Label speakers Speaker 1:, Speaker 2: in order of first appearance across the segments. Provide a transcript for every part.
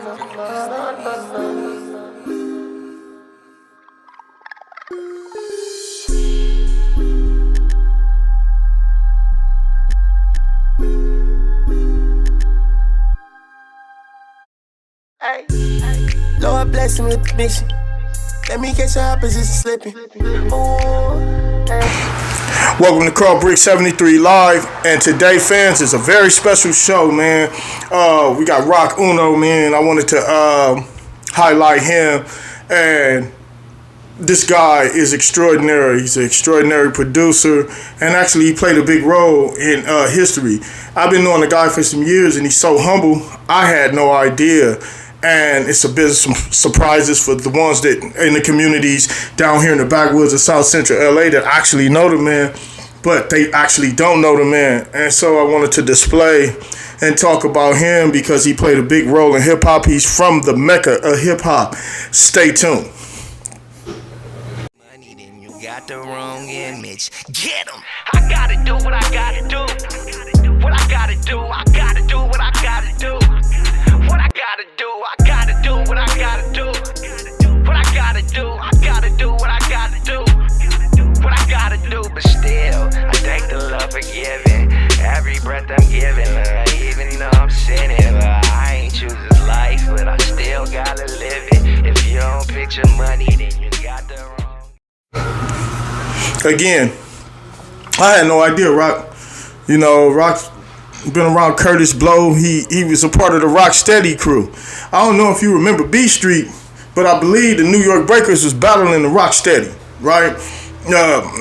Speaker 1: Lord bless him with the mission. Let me get your opposition slipping.
Speaker 2: Welcome to Carl Brick 73 Live, and today, fans, is a very special show, man. We got ROCUNO, man. I wanted to highlight him, and this guy is extraordinary. He's an extraordinary producer, and actually he played a big role in history. I've been knowing the guy for some years, and he's so humble. I had no idea. And it's a bit of some surprises for the ones that in the communities down here in the backwoods of South Central LA that actually know the man, but they actually don't know the man. And so I wanted to display and talk about him because he played a big role in hip hop. He's from the Mecca of hip hop. Stay tuned.
Speaker 3: Money, then you got the wrong image. Get him. I gotta do what I gotta do. What I gotta do. I gotta do what I gotta do. What I gotta do, I gotta do what I gotta do. What I gotta do, I gotta do what I gotta do. What I gotta do, but still, I thank the Lord for giving. Every breath I'm giving, even though I'm sinning. I ain't choose this life, but I still gotta live it. If you don't picture money, then you got the wrong.
Speaker 2: Again, I had no idea Rock, Rock been around Curtis Blow. He was a part of the Rocksteady crew. I don't know if you remember B Street, but I believe the New York Breakers was battling the Rocksteady, right?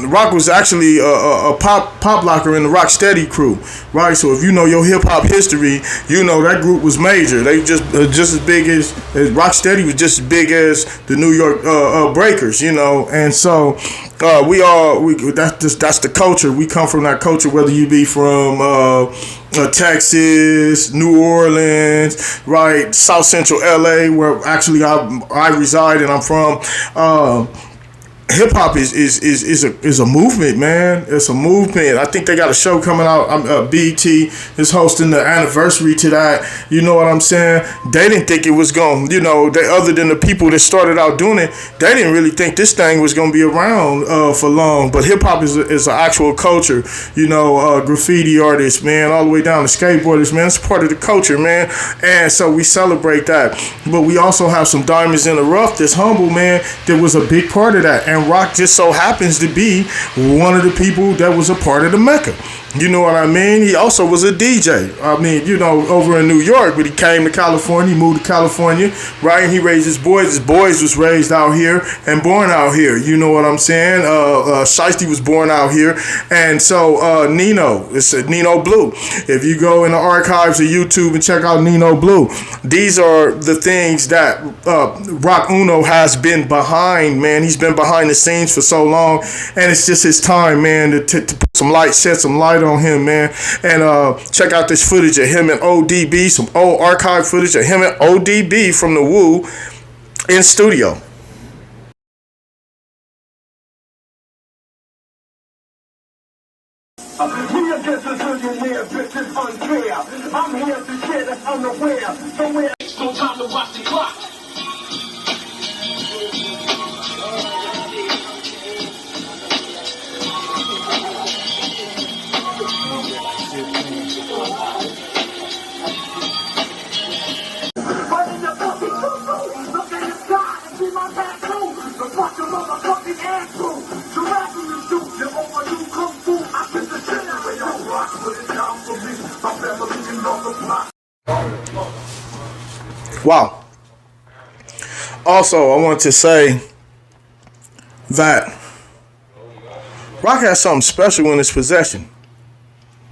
Speaker 2: Rock was actually a pop locker in the Rocksteady crew, right? So if you know your hip hop history, you know that group was major. They just as big as Rocksteady was just as big as the New York Breakers, and so that's the culture. We come from that culture, whether you be from Texas, New Orleans, right, South Central LA, where actually I reside and I'm from. Hip hop is a movement, man. It's a movement. I think they got a show coming out. BET is hosting the anniversary to that. You know what I'm saying? They didn't think it was going. Other than the people that started out doing it, they didn't really think this thing was going to be around for long. But hip hop is an actual culture. Graffiti artists, man, all the way down to skateboarders, man. It's part of the culture, man. And so we celebrate that. But we also have some diamonds in the rough that's humble, man. That was a big part of that. And Rock just so happens to be one of the people that was a part of the Mecca. You know what I mean? He also was a DJ. Over in New York, but he came to California, he moved to California, right? And he raised his boys. His boys was raised out here and born out here. You know what I'm saying? Shiesty was born out here. And so Nino, it's Nino Blue. If you go in the archives of YouTube and check out Nino Blue, these are the things that ROCUNO has been behind, man. He's been behind the scenes for so long, and it's just his time, man, to put some light, shed some light on him, man. And check out this footage of him and ODB, some old archive footage of him and ODB from the Woo in studio.
Speaker 4: We against the millionaire, bitch is unfair. I'm here to share that's unaware. Somewhere, no time to watch the clock.
Speaker 2: Wow. Also, I want to say that Rock has something special in his possession.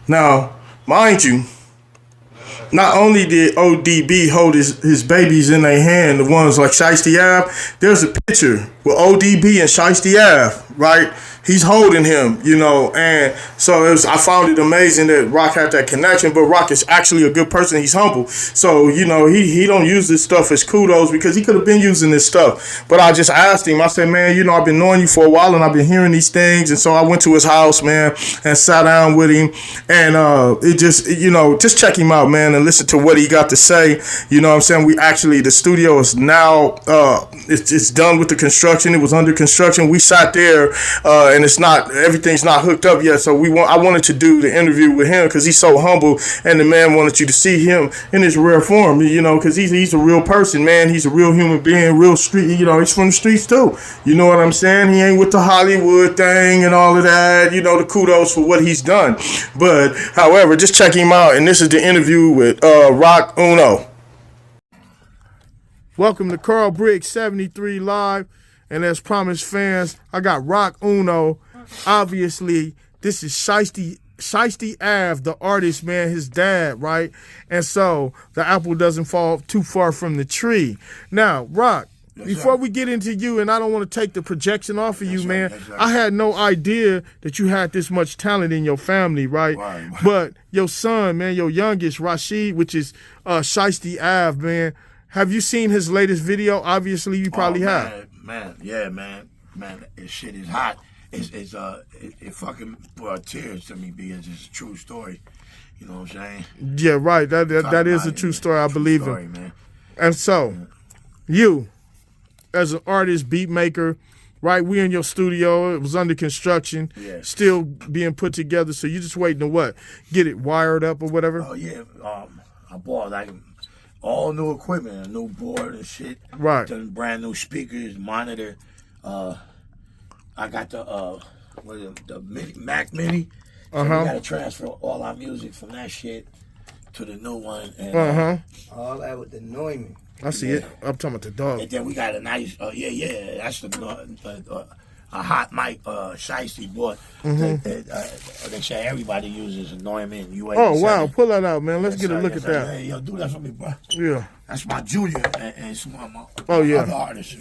Speaker 2: Now, mind you, not only did ODB hold his babies in their hand, the ones like Shiesty Ave, there's a picture with ODB and Shiesty Ave, right? he's holding him, you know. And so I found it amazing that Rock had that connection. But Rock is actually a good person. He's humble. So, you know, he don't use this stuff as kudos because he could have been using this stuff. But I just asked him, I said, man, you know, I've been knowing you for a while and I've been hearing these things. And so I went to his house, man, and sat down with him. And it just, you know, just check him out, man, and listen to what he got to say. You know what I'm saying? The studio is now, it's done with the construction. It was under construction. We sat there, and everything's not hooked up yet. So I wanted to do the interview with him because he's so humble, and the man wanted you to see him in his rare form, you know, because he's a real person, man. He's a real human being, real street, you know, he's from the streets too. You know what I'm saying? He ain't with the Hollywood thing and all of that, you know, the kudos for what he's done. But, however, just check him out, and this is the interview with ROCUNO. Welcome to Carl Briggs 73 Live, and as promised, fans, I got ROCUNO. Obviously, this is Shiesty Ave, the artist, man, his dad, right? And so the apple doesn't fall too far from the tree. Now, Rock, before we get into you, and I don't want to take the projection off of you, man, I had no idea that you had this much talent in your family, right? But your son, man, your youngest, Rashid, which is Shiesty Ave, man, have you seen his latest video? Obviously, you probably have.
Speaker 5: Man, this shit is hot. It fucking brought tears to me because it's a true story. You know what I'm saying? Yeah,
Speaker 2: right. That is a true story. I believe in.
Speaker 5: Man.
Speaker 2: And so, you, as an artist, beat maker, right? We in your studio. It was under construction, still being put together. So you just waiting to what? Get it wired up or whatever?
Speaker 5: Oh yeah. I bought like all new equipment, a new board and shit.
Speaker 2: Right.
Speaker 5: Done brand new speakers, monitor. I got the Mac Mini. So we gotta transfer all our music from that shit to the new one. And,
Speaker 6: all that with the Neumann.
Speaker 2: I see it. I'm talking about the dog.
Speaker 5: And then we got a nice, that's a hot mic, Shiesty bought. They say everybody uses a Neumann UA.
Speaker 2: Oh wow, pull that out, man. Let's get a look at that.
Speaker 5: Hey, yo, do that for me, bro.
Speaker 2: Yeah.
Speaker 5: That's my junior and some of my
Speaker 2: other
Speaker 5: artists.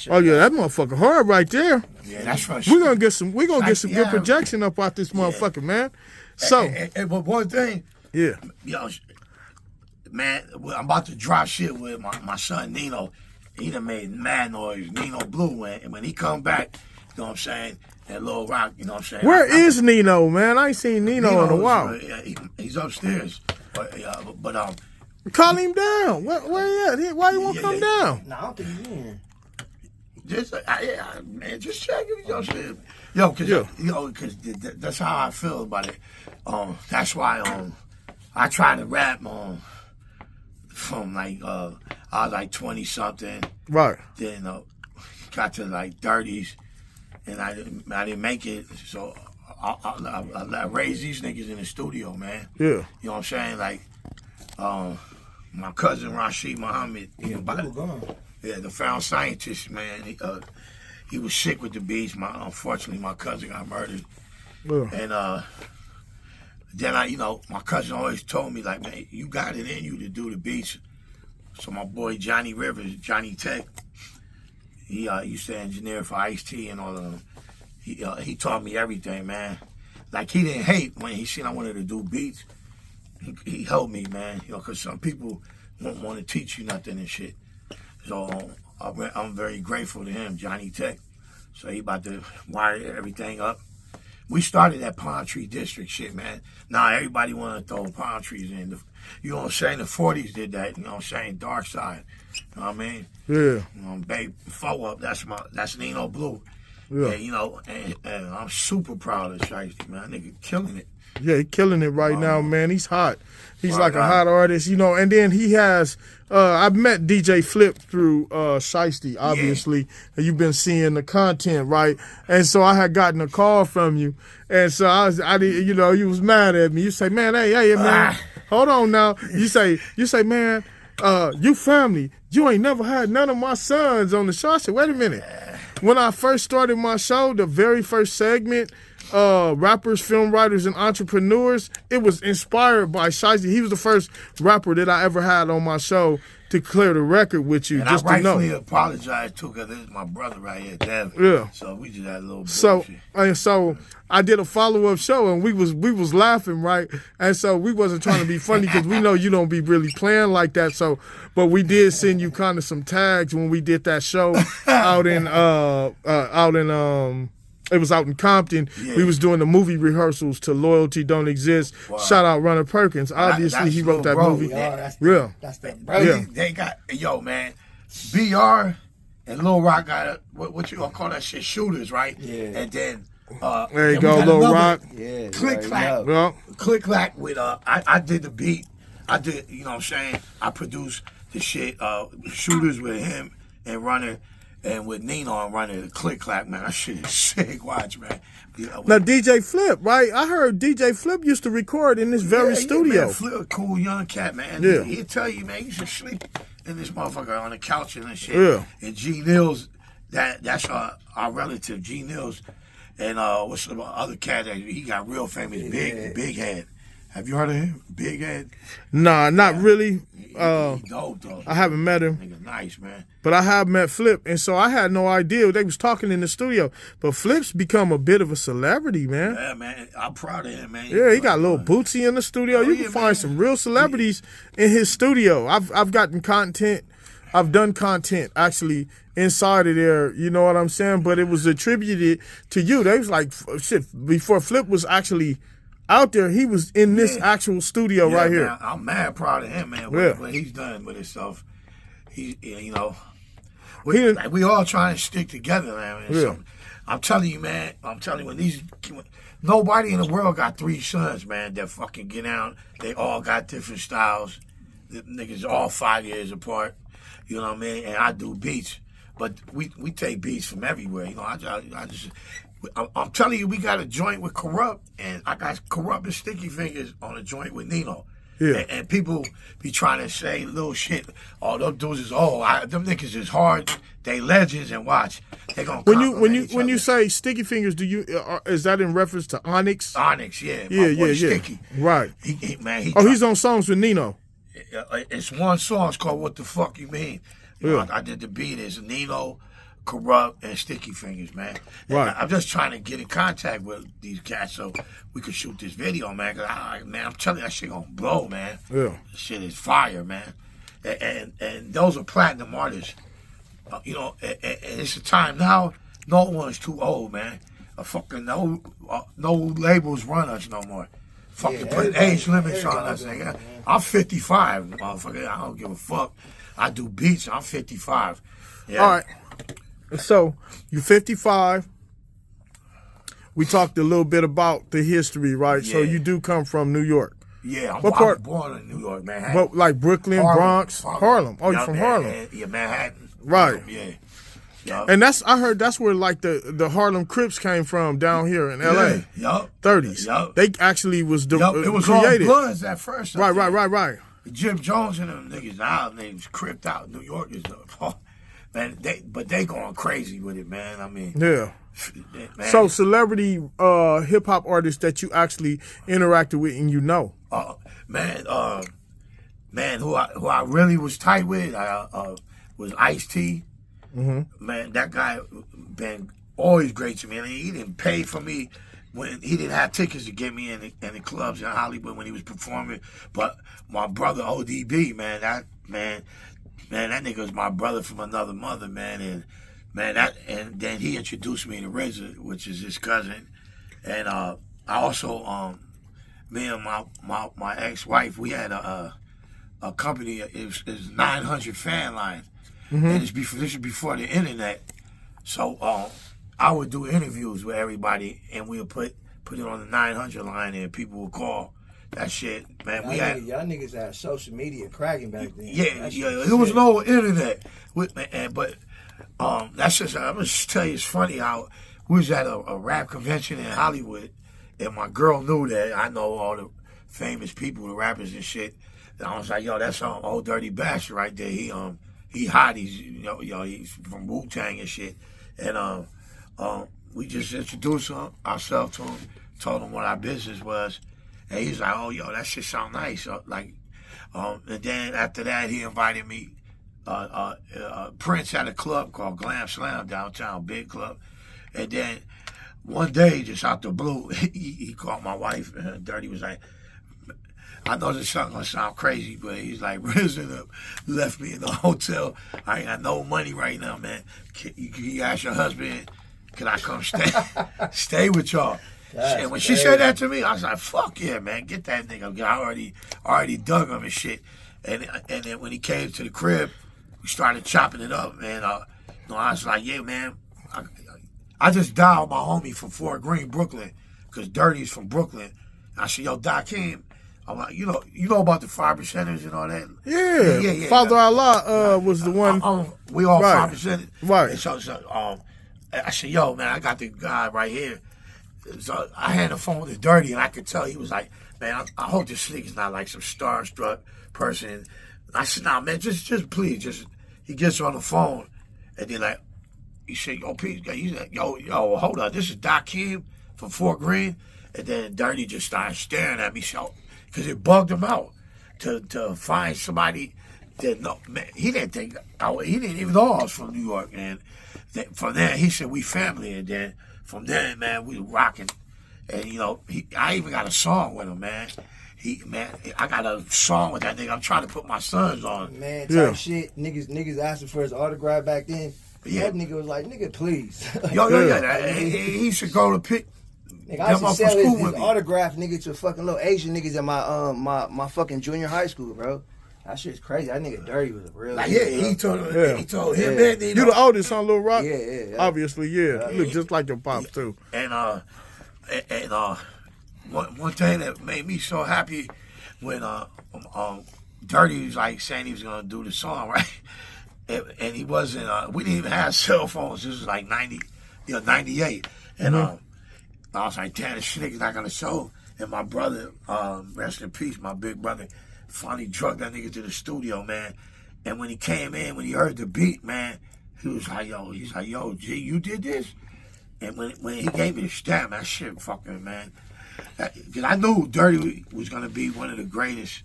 Speaker 2: Oh yeah, that motherfucker hard right there.
Speaker 5: Yeah, that's right.
Speaker 2: We're gonna get some good projection up out this motherfucker, man. So
Speaker 5: but one thing,
Speaker 2: yo,
Speaker 5: man, I'm about to drop shit with my son Nino. He done made mad noise, Nino Blue, and when he come back, you know what I'm saying, that Lil Rock, you know what I'm saying.
Speaker 2: Where is Nino, man? I ain't seen Nino in a while.
Speaker 5: He's upstairs, but
Speaker 2: call him down. Where he at? Why you won't come down?
Speaker 6: No, I don't think he's in.
Speaker 5: Man, just check it. You know what I'm saying? Because that's how I feel about it. That's why I try to rap from like I was like 20 something.
Speaker 2: Right.
Speaker 5: Then got to like 30s, and I didn't make it. So I raised these niggas in the studio, man.
Speaker 2: Yeah.
Speaker 5: You know what I'm saying? Like my cousin Rashid Muhammad, the found scientist, man. He was sick with the beats. Unfortunately, my cousin got murdered. Yeah. And then my cousin always told me, like, man, you got it in you to do the beats. So my boy Johnny Rivers, Johnny Tech, he used to engineer for Ice-T and all of them. He taught me everything, man. Like, he didn't hate when he seen I wanted to do beats. He helped me, man. Because some people won't want to teach you nothing and shit. So I'm very grateful to him, Johnny Tech. So he about to wire everything up. We started that palm tree district shit, man. Now everybody want to throw palm trees in. You know what I'm saying? The 40s did that. You know what I'm saying? Dark Side. You know what I mean?
Speaker 2: Yeah.
Speaker 5: Babe, Foe Up. That's Nino Blue.
Speaker 2: Yeah.
Speaker 5: And I'm super proud of Shiesty, man. That nigga killing it.
Speaker 2: Yeah, he's killing it right now, man. He's hot. He's like a hot artist, and then he has, I've met DJ Flip through Shiesty, obviously, and you've been seeing the content, right? And so I had gotten a call from you, and so you was mad at me. You say, man, hey, man, hold on now. You say, man, you family, you ain't never had none of my sons on the show. I said, wait a minute. When I first started my show, the very first segment, rappers, film writers, and entrepreneurs. It was inspired by Shiesty. He was the first rapper that I ever had on my show to clear the record with you,
Speaker 5: And
Speaker 2: just
Speaker 5: I
Speaker 2: to know.
Speaker 5: rightfully apologize too, because this is my brother right here, Dev.
Speaker 2: Yeah.
Speaker 5: So we just had a little
Speaker 2: So
Speaker 5: bullshit.
Speaker 2: I did a follow-up show, and we was laughing, right? And so we wasn't trying to be funny because we know you don't be really playing like that. So, but we did send you kind of some tags when we did that show out in it was out in Compton.
Speaker 5: Yeah.
Speaker 2: We was doing the movie rehearsals to Loyalty Don't Exist.
Speaker 5: Wow.
Speaker 2: Shout out Runner Perkins. Obviously,
Speaker 5: that's
Speaker 2: he wrote that
Speaker 5: Lil Bro.
Speaker 2: movie.
Speaker 5: Yeah.
Speaker 6: That's the
Speaker 5: Bro,
Speaker 2: Yeah.
Speaker 5: they got, yo, man, BR and Lil Rock got what you gonna call that shit, shooters, right?
Speaker 6: Yeah.
Speaker 5: And then
Speaker 2: There you
Speaker 5: we
Speaker 2: go,
Speaker 5: got
Speaker 2: Lil
Speaker 5: another
Speaker 2: Rock.
Speaker 6: Yeah.
Speaker 5: Click clack.
Speaker 2: Yeah.
Speaker 5: Click clack with I did the beat. I did, you know what I'm saying? I produced the shit, shooters with him and Runner and with Nino and Runner, the Click clack, man. That shit is sick. Watch, man.
Speaker 2: Now DJ Flip, right? I heard DJ Flip used to record in this very studio.
Speaker 5: Man, Flip, a cool young cat, man.
Speaker 2: Yeah.
Speaker 5: He'll tell you, man, you should sleep in this motherfucker on the couch and shit.
Speaker 2: Yeah.
Speaker 5: And G Nils, that's our relative, G Nils. And what's the other cat that he got real famous, Big Head. Have you heard of him? Big Head?
Speaker 2: Nah, not really.
Speaker 5: He dope, though.
Speaker 2: I haven't met him.
Speaker 5: Nigga nice, man.
Speaker 2: But I have met Flip, and so I had no idea. They was talking in the studio. But Flip's become a bit of a celebrity, man.
Speaker 5: Yeah, man. I'm proud of him, man.
Speaker 2: Yeah, he got Lil Bootsy in the studio.
Speaker 5: Oh,
Speaker 2: You
Speaker 5: yeah,
Speaker 2: can find
Speaker 5: man.
Speaker 2: some real celebrities in his studio. I've gotten content. I've done content actually inside of there. You know what I'm saying? But it was attributed to you. They was like, shit, before Flip was actually out there, he was in this actual studio
Speaker 5: Yeah,
Speaker 2: right
Speaker 5: man,
Speaker 2: here.
Speaker 5: I'm mad proud of him, man.
Speaker 2: Yeah.
Speaker 5: What he's done with himself. He, you know,
Speaker 2: He didn't-
Speaker 5: like, we all trying to stick together, man.
Speaker 2: Yeah.
Speaker 5: So, I'm telling you, man. I'm telling you, nobody in the world got 3 sons, man, that fucking get out. They all got different styles. The niggas all 5 years apart. You know what I mean? And I do beats, but we take beats from everywhere. You know, I'm telling you, we got a joint with Corrupt, and I got Corrupt and Sticky Fingers on a joint with Nino.
Speaker 2: Yeah.
Speaker 5: And people be trying to say little shit. Oh, them dudes is them niggas is hard. They legends, and watch. They gonna
Speaker 2: When
Speaker 5: compliment
Speaker 2: you
Speaker 5: each
Speaker 2: when you
Speaker 5: other.
Speaker 2: say Sticky Fingers, do you is that in reference to Onyx?
Speaker 5: Onyx, yeah, my boy Sticky,
Speaker 2: Right.
Speaker 5: He
Speaker 2: Oh, he's on songs with Nino.
Speaker 5: It's one song. It's called "What the Fuck You Mean." You know, I did the beat. It's Nino, Corrupt, and Sticky Fingers, man. And
Speaker 2: Right.
Speaker 5: I'm just trying to get in contact with these cats so we could shoot this video, man. Cause man, I'm telling you, that shit gonna blow, man.
Speaker 2: Yeah.
Speaker 5: This shit is fire, man. And those are platinum artists. You know, and it's a time now. No one's too old, man. Fucking no labels run us no more. Fucking put age limits on us, nigga. I'm 55, motherfucker. I don't give a fuck. I do beats. I'm 55. Yeah.
Speaker 2: All right. So you're 55. We talked a little bit about the history, right? So
Speaker 5: Yeah.
Speaker 2: you do come from New York.
Speaker 5: Yeah,
Speaker 2: What
Speaker 5: I
Speaker 2: part-
Speaker 5: was born in New York, Manhattan.
Speaker 2: But like Brooklyn,
Speaker 5: Harlem.
Speaker 2: Bronx, Harlem. Oh, you're
Speaker 5: Yeah,
Speaker 2: from
Speaker 5: Manhattan.
Speaker 2: Harlem.
Speaker 5: Yeah, Manhattan.
Speaker 2: Right.
Speaker 5: Yeah. Yup.
Speaker 2: And I heard that's where like the Harlem Crips came from down here in LA.
Speaker 5: Yup.
Speaker 2: 30s.
Speaker 5: Yup.
Speaker 2: They actually was
Speaker 5: Yup. It was
Speaker 2: created.
Speaker 5: all Bloods at first. I
Speaker 2: Right.
Speaker 5: think. Jim Jones and them niggas now names cripped out. New Yorkers, man. They going crazy with it, man. I mean,
Speaker 2: Yeah.
Speaker 5: man.
Speaker 2: So celebrity hip hop artists that you actually interacted with and you know.
Speaker 5: Man, who I really was tight with was Ice-T. Mm-hmm. Man, that guy been always great to me. I mean, he didn't pay for me when he didn't have tickets to get me in the clubs in Hollywood when he was performing. But my brother ODB, man, that nigga was my brother from another mother, man. And then he introduced me to RZA, which is his cousin. And I also me and my ex-wife, we had a company. It was 900 fan lines, and this is before the internet. So I would do interviews with everybody, and we would put it on the 900 line, and people would call. That shit, man.
Speaker 6: Y'all niggas had social media cracking back then.
Speaker 5: Yeah. There was no internet, but that's just. I'm gonna just tell you, it's funny how we was at a rap convention in Hollywood, and my girl knew that I know all the famous people, the rappers and shit. And I was like, yo, that's Old Dirty Bastard right there. He hot. He's he's from Wu-Tang and shit. And we just introduced ourselves to him, told him what our business was, and he's like, "Oh, yo, that shit sound nice." And then after that, he invited me. Prince had a club called Glam Slam downtown, big club, and then one day, just out the blue, he called my wife, and Dirty was like, I know this something gonna sound crazy, but he's like, risen up, left me in the hotel. I ain't got no money right now, man. Can you ask your husband, can I come stay with y'all? And when she said that to me, I was like, fuck yeah, man, get that nigga. I already dug him and shit. And then when he came to the crib, we started chopping it up, man. I was like, yeah, man. I just dialed my homie from Fort Greene, Brooklyn, because Dirty's from Brooklyn. I said, yo, Doc Kim. I'm like, you know about the 5%ers and all that?
Speaker 2: Yeah. Father Allah was the one.
Speaker 5: We all 5%ers.
Speaker 2: Right.
Speaker 5: And so I said, yo, man, I got the guy right here. So I had the phone with Dirty, and I could tell he was like, man, I hope this nigga's not like some starstruck person. I said, nah, man, just please, he gets on the phone, and then like, he said, yo, Pete, he's like, yo, hold on, this is Doc Kim from Fort Greene. And then Dirty just started staring at me, because it bugged him out to find somebody that, no, man, he didn't even know I was from New York. And from there, he said, we family. And then from there, man, we were rocking. And, I even got a song with him, man. I got a song with that nigga. I'm trying to put my sons on.
Speaker 6: Man, type shit. Niggas asking for his autograph back then. Yeah. That nigga was like, nigga, please.
Speaker 5: He should go to pick.
Speaker 6: Nigga, I used to sell his autograph, nigga, to fucking little Asian niggas in my fucking junior high school, bro. That shit's crazy. That nigga Dirty was a real nigga,
Speaker 5: he told him that.
Speaker 2: You the oldest on Lil Rock?
Speaker 6: Yeah.
Speaker 2: Obviously, yeah. You look just like your pops, too.
Speaker 5: And one thing that made me so happy when Dirty was like saying he was gonna do the song, right? And he wasn't. We didn't even have cell phones. This was like 98. And I was like, damn, this nigga's not gonna show. And my brother, rest in peace, my big brother, finally drugged that nigga to the studio, man. And when he came in, when he heard the beat, man, he was like, yo, G, you did this? And when he gave me the stamp, that shit fucking, man. Because I knew Dirty was going to be one of the greatest.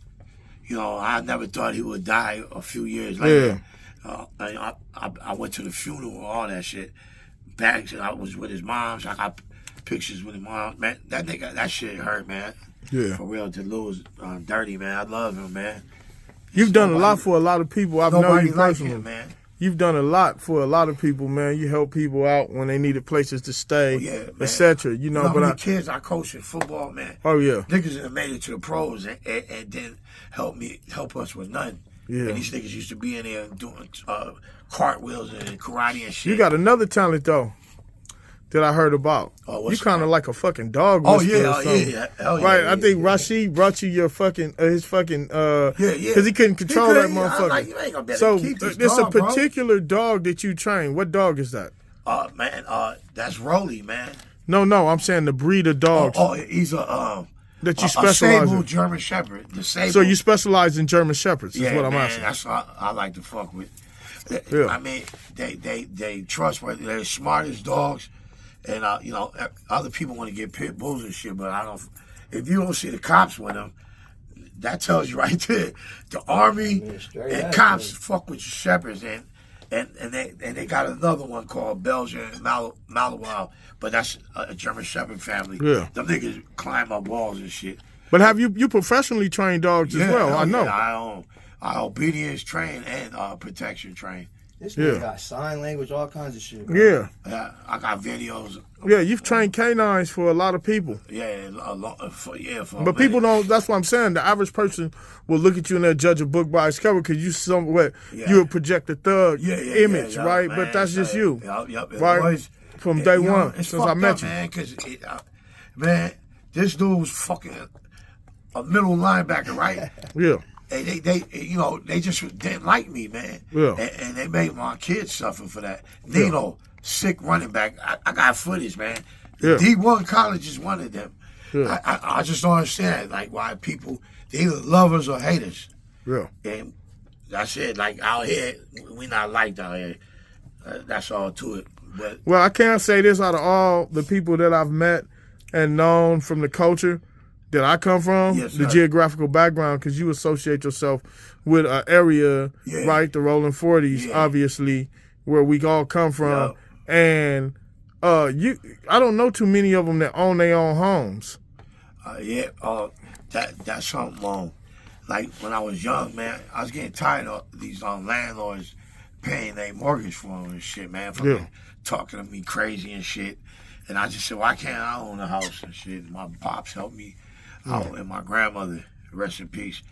Speaker 5: I never thought he would die a few years later. Yeah. I went to the funeral, all that shit. Back, I was with his mom. So I got pictures with his mom. Man, that nigga, that shit hurt, man. Yeah. For real, to lose Dirty, man. I love him, man.
Speaker 2: You've done a lot for a lot of people. I've known you personally.
Speaker 5: Him, man.
Speaker 2: You've done a lot for a lot of people, man. You help people out when they needed places to stay, etc.
Speaker 5: You know how many kids I coached in football, man?
Speaker 2: Oh, yeah.
Speaker 5: Niggas that made it to the pros and then help us with nothing. Yeah. And these niggas used to be in there doing cartwheels and karate and shit.
Speaker 2: You got another talent, though, that I heard about. Oh, you kind of like a fucking dog whisperer or something.
Speaker 5: Hell yeah.
Speaker 2: Right, I think Rashid brought you your fucking, because he couldn't control that motherfucker.
Speaker 5: Like, you ain't gonna be able
Speaker 2: so
Speaker 5: to keep this
Speaker 2: there's
Speaker 5: dog,
Speaker 2: a particular dog that you train. What dog is that?
Speaker 5: Man, that's Rolly, man.
Speaker 2: No, I'm saying the breed of dogs.
Speaker 5: He's a
Speaker 2: that you specialize in.
Speaker 5: German Shepherd.
Speaker 2: So you specialize in German Shepherds, is what I'm asking.
Speaker 5: That's what I like to fuck with. Yeah. I mean, they trustworthy. They're as smart as dogs. And, other people want to get pit bulls and shit, but I don't. If you don't see the cops with them, that tells you right there. The Army and cops fuck with your shepherds, and they got another one called Belgian Malinois, but that's a German Shepherd family. Yeah. Them niggas climb up walls and shit.
Speaker 2: But have you professionally trained dogs as well? I know.
Speaker 5: Yeah, I obedience train and protection train.
Speaker 6: This nigga got sign language, all kinds of shit.
Speaker 2: Bro.
Speaker 5: Yeah, I got videos.
Speaker 2: Yeah, you've trained canines for a lot of people.
Speaker 5: Yeah,
Speaker 2: but people don't. That's what I'm saying. The average person will look at you and they'll judge a book by its cover because you would project a thug image, right? Man, but that's just you, right? From day one, since I met you,
Speaker 5: man. Because this dude was fucking a middle linebacker, right?
Speaker 2: Yeah.
Speaker 5: They just didn't like me, man.
Speaker 2: Yeah.
Speaker 5: And they made my kids suffer for that. Nino, sick running back. I got footage, man. Yeah. D1 college is one of them. Yeah. I just don't understand, like, why people, they either lovers or haters.
Speaker 2: Yeah.
Speaker 5: And that's it. Like, out here, we not liked out here. That's all to it. But
Speaker 2: well, I can't say this out of all the people that I've met and known from the culture that I come from,
Speaker 5: yes,
Speaker 2: the geographical background, because you associate yourself with an area, right? The Rolling 40s, obviously, where we all come from, and I don't know too many of them that own their own homes.
Speaker 5: That's something. Like when I was young, man, I was getting tired of these landlords paying their mortgage for them and shit, man, for talking to me crazy and shit. And I just said, why can't I own a house and shit? My pops helped me out, and my grandmother, rest in peace,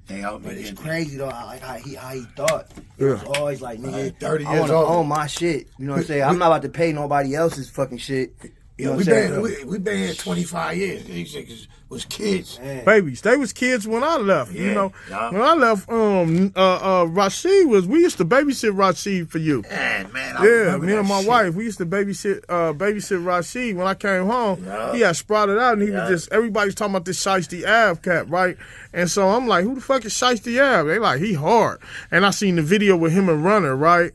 Speaker 5: they helped me.
Speaker 6: But it's crazy though, like how he thought. It was always like, nigga,
Speaker 5: 30
Speaker 6: I
Speaker 5: years
Speaker 6: want to
Speaker 5: old.
Speaker 6: own my shit. You know what I'm saying? I'm not about to pay nobody else's fucking shit. You know what I'm saying?
Speaker 5: We been here 25 years. These niggas was kids.
Speaker 6: Man.
Speaker 2: Babies, they was kids when I left. You know, when I left, Rashid we used to babysit Rashid for you.
Speaker 5: Man,
Speaker 2: me and my wife, we used to babysit Rashid. When I came home, he had sprouted out, and he was just, everybody's talking about this Shiesty Ave cat, right? And so I'm like, who the fuck is Shiesty Ave? They like, he hard. And I seen the video with him and Runner, right?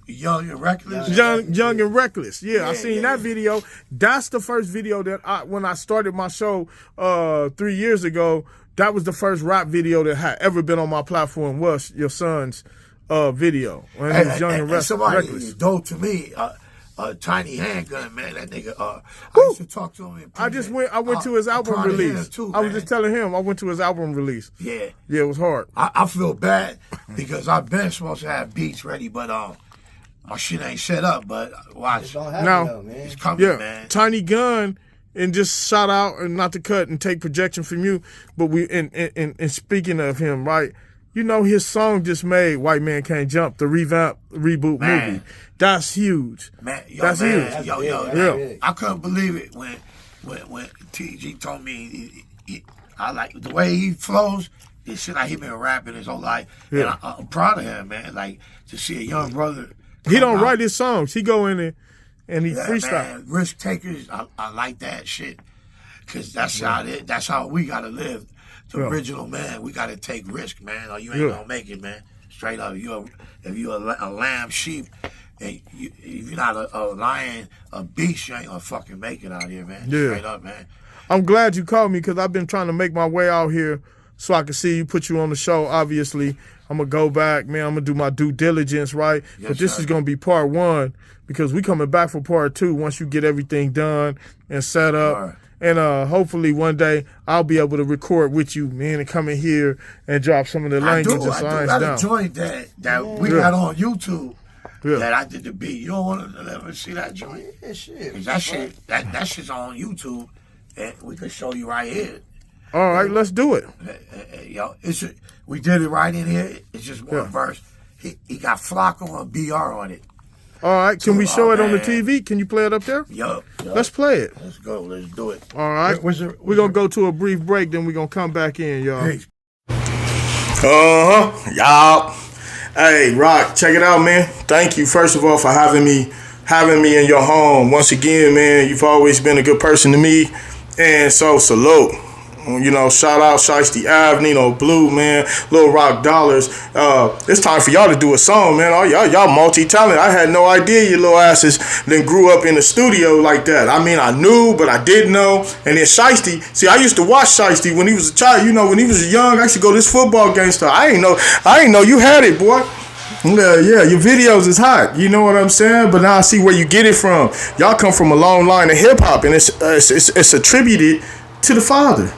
Speaker 5: Young and Reckless.
Speaker 2: Young and Reckless. Yeah, I seen that video. That's the first video that when I started my show 3 years ago, that was the first rap video that had ever been on my platform, was your son's video. When he was Young and Reckless.
Speaker 5: Somebody dope to me, Tiny Handgun, man. That nigga, I used to talk to him in prison.
Speaker 2: I went to his album release.
Speaker 5: Too,
Speaker 2: I was just telling him I went to his album release.
Speaker 5: Yeah,
Speaker 2: it was hard.
Speaker 5: I feel bad because I've been supposed to have beats ready, but my shit ain't set up. But watch, it's coming, man.
Speaker 2: Tiny Gun, and just shout out, and not to cut and take projection from you, but and speaking of him, right? You know, his song just made White Man Can't Jump, the reboot movie. That's huge.
Speaker 5: Man,
Speaker 2: that's huge.
Speaker 5: Yo, I couldn't believe it when TG told me I like the way he flows. This shit like he been rapping his whole life. And I'm proud of him, man. Like, to see a young brother.
Speaker 2: He don't write his songs. He go in there and he freestyle.
Speaker 5: Man, risk takers, I like that shit. Because that's how we got to live. The original man, we got to take risk, man, or you ain't gonna make it, man. Straight up, if you're a lamb sheep, and if you're not a lion, a beast, you ain't gonna fucking make it out here, man. Straight up, man.
Speaker 2: I'm glad you called me, because I've been trying to make my way out here so I can see you, put you on the show. Obviously, I'm gonna go back, man. I'm gonna do my due diligence, right?
Speaker 5: Yes,
Speaker 2: but this is gonna be part 1, because we coming back for part 2 once you get everything done and set up.
Speaker 5: Right.
Speaker 2: And hopefully one day I'll be able to record with you, man, and come in here and drop some of the language and signs down.
Speaker 5: I got a joint that we got on YouTube that I did the beat. You don't want to let me see that joint?
Speaker 6: Yeah, shit.
Speaker 5: That shit's on YouTube, and we can show you right here.
Speaker 2: All right, let's do it.
Speaker 5: Yo, we did it right in here. It's just one verse. He got Flocko and BR on it.
Speaker 2: All right, can we show it on the TV? Can you play it up there?
Speaker 5: Yup.
Speaker 2: Let's play it.
Speaker 5: Let's go. Let's do it.
Speaker 2: All right. We're going to go to a brief break, then we're going to come back in, y'all. Y'all. Hey, Rock, check it out, man. Thank you, first of all, for having me in your home. Once again, man, you've always been a good person to me, and so salute. You know, shout out Shiesty Ave, Nino Blue, man, Lil Rock Dollars. It's time for y'all to do a song, man. Oh, y'all multi-talented. I had no idea you little asses then grew up in the studio like that. I mean, I knew, but I didn't know. And then Shiesty, see, I used to watch Shiesty when he was a child. You know, when he was young, I used to go to this football game stuff. I ain't know you had it, boy. Yeah, your videos is hot. You know what I'm saying? But now I see where you get it from. Y'all come from a long line of hip-hop, and it's attributed to the father.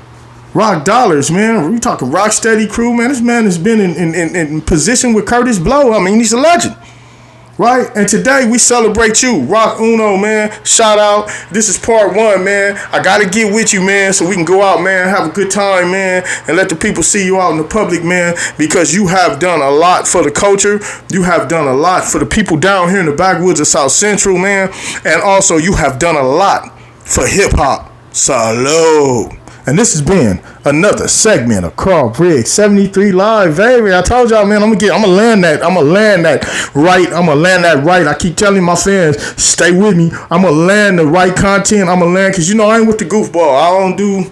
Speaker 2: Rock Dollars, man. We talking Rocksteady crew, man. This man has been in position with Curtis Blow. I mean, he's a legend, right? And today we celebrate you, ROCUNO, man. Shout out. This is part 1, man. I gotta get with you, man, so we can go out, man, have a good time, man, and let the people see you out in the public, man, because you have done a lot for the culture. You have done a lot for the people down here in the backwoods of South Central, man, and also you have done a lot for hip hop. Salute. And this has been another segment of Carl Briggs 73 Live, baby. I told y'all, man, I'm gonna land that right. I keep telling my fans, stay with me. I'm gonna land the right content. I'm gonna land, because you know I ain't with the goofball. I don't do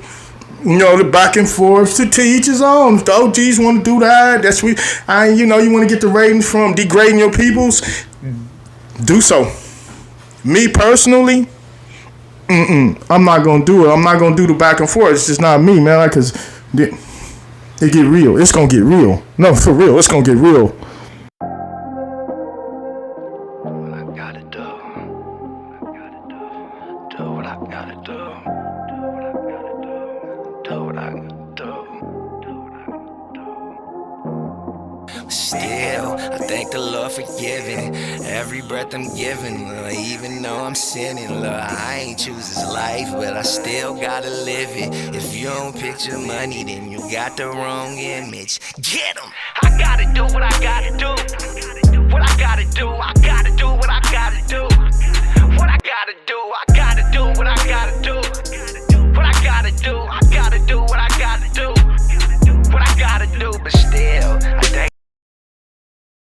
Speaker 2: You know, the back and forth to each his own. If the OGs want to do that, that's we. You know, you want to get the ratings from degrading your peoples, do so. Me personally, I'm not gonna do it. I'm not gonna do the back and forth. It's just not me, man. Like, cause it get real. It's gonna get real. No, for real. It's gonna get real.
Speaker 3: What I gotta do. Do what I gotta do. Do what I gotta do. Still, I thank the Lord for giving every breath I'm giving, Lord, even though I'm sinning, Lord. I ain't choose this life, but I still gotta live it. If you don't picture money, then you got the wrong image. Get 'em! I gotta do what I gotta do.